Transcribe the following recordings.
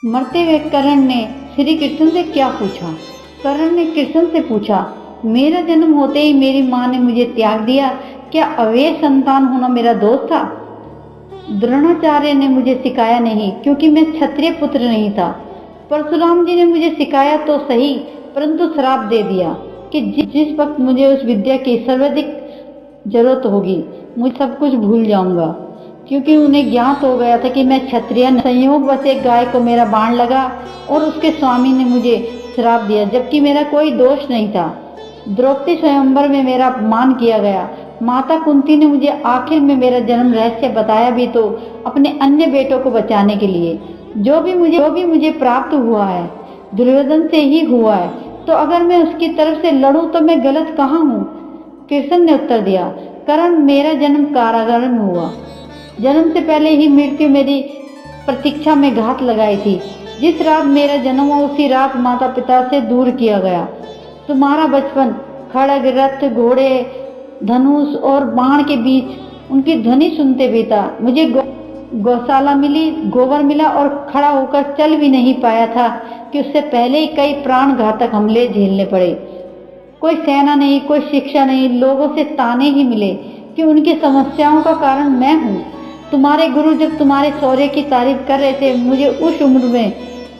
मरते हुए कर्ण ने श्री कृष्ण से क्या पूछा? कर्ण ने कृष्ण से पूछा, मेरा जन्म होते ही मेरी माँ ने मुझे त्याग दिया, क्या अवैध संतान होना मेरा दोष था? द्रोणाचार्य ने मुझे सिखाया नहीं क्योंकि मैं क्षत्रिय पुत्र नहीं था। परशुराम जी ने मुझे सिखाया तो सही, परंतु श्राप दे दिया कि जिस वक्त मुझे उस विद्या की सर्वाधिक जरूरत होगी मुझे सब कुछ भूल जाऊंगा, क्योंकि उन्हें ज्ञात हो गया था कि मैं क्षत्रिय। संयोग बस एक गाय को मेरा बाण लगा और उसके स्वामी ने मुझे श्राप दिया, जबकि मेरा कोई दोष नहीं था। द्रौपदी स्वयंवर में मेरा अपमान किया गया। माता कुंती ने मुझे आखिर में मेरा जन्म रहस्य बताया भी तो अपने अन्य बेटों को बचाने के लिए। जो भी मुझे प्राप्त हुआ है दुर्योधन से ही हुआ है, तो अगर मैं उसकी तरफ से लड़ूं तो मैं गलत कहाँ हूँ? कृष्ण ने उत्तर दिया, कर्ण, मेरा जन्म कारागार में हुआ। जन्म से पहले ही मृत्यु मेरी प्रतीक्षा में घात लगाई थी। जिस रात मेरा जन्म हुआ उसी रात माता पिता से दूर किया गया। तुम्हारा बचपन खड़ग, रथ, घोड़े, धनुष और बाण के बीच उनकी ध्वनि सुनते बीता। मुझे गौशाला मिली, गोबर मिला और खड़ा होकर चल भी नहीं पाया था कि उससे पहले ही कई प्राण घातक हमले झेलने पड़े। कोई सेना नहीं, कोई शिक्षा नहीं, लोगों से ताने ही मिले कि उनकी समस्याओं का कारण मैं हूँ। तुम्हारे गुरु जब तुम्हारे शौर्य की तारीफ कर रहे थे, मुझे उस उम्र में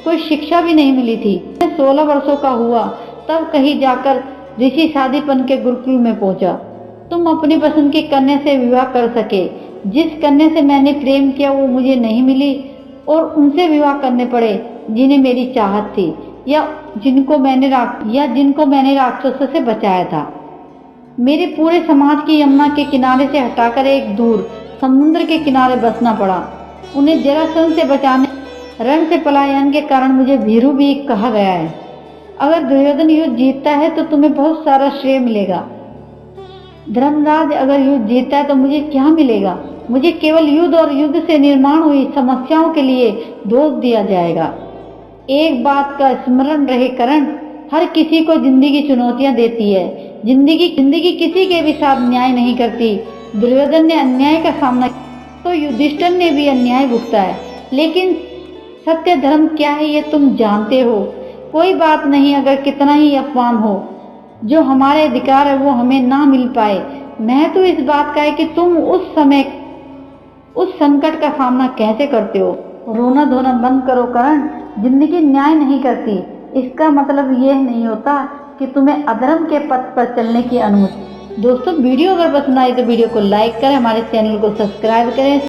कोई शिक्षा भी नहीं मिली थी। मैं 16 वर्षों का हुआ तब कहीं जाकर ऋषि शादीपन के गुरुकुल में पहुंचा। तुम अपनी पसंद की कन्या से विवाह कर सके। जिस कन्या से मैंने प्रेम किया वो मुझे नहीं मिली और उनसे विवाह करने पड़े जिन्हें मेरी चाहत थी, या जिनको मैंने राक्षसों से बचाया था। मेरे पूरे समाज की यमुना के किनारे से हटाकर एक दूर समुद्र के किनारे बसना पड़ा। उन्हें जरासंध से बचाने रण से पलायन के कारण मुझे भीरू भी कहा गया है। अगर दुर्योधन युद्ध जीतता है तो तुम्हें बहुत सारा श्रेय मिलेगा। धर्मराज अगर युद्ध जीतता है तो मुझे क्या मिलेगा? मुझे केवल युद्ध और युद्ध से निर्माण हुई समस्याओं के लिए दोष दिया जाएगा। एक बात का स्मरण रहे कर्ण, हर किसी को जिंदगी चुनौतियां देती है। जिंदगी किसी के भी साथ न्याय नहीं करती। दुर्योधन ने अन्याय का सामना तो युधिष्ठिर ने भी अन्याय भुगता है, लेकिन सत्य धर्म क्या है ये तुम जानते हो। कोई बात नहीं अगर कितना ही अपमान हो, जो हमारे अधिकार है वो हमें ना मिल पाए। मैं तो इस बात का है कि तुम उस संकट का सामना कैसे करते हो। रोना धोना बंद करो कर्ण, जिंदगी न्याय नहीं करती। इसका मतलब यह नहीं होता कि तुम्हें अधर्म के पथ पर चलने की अनुमति। दोस्तों, वीडियो अगर पसंद आई तो वीडियो को लाइक करें, हमारे चैनल को सब्सक्राइब करें।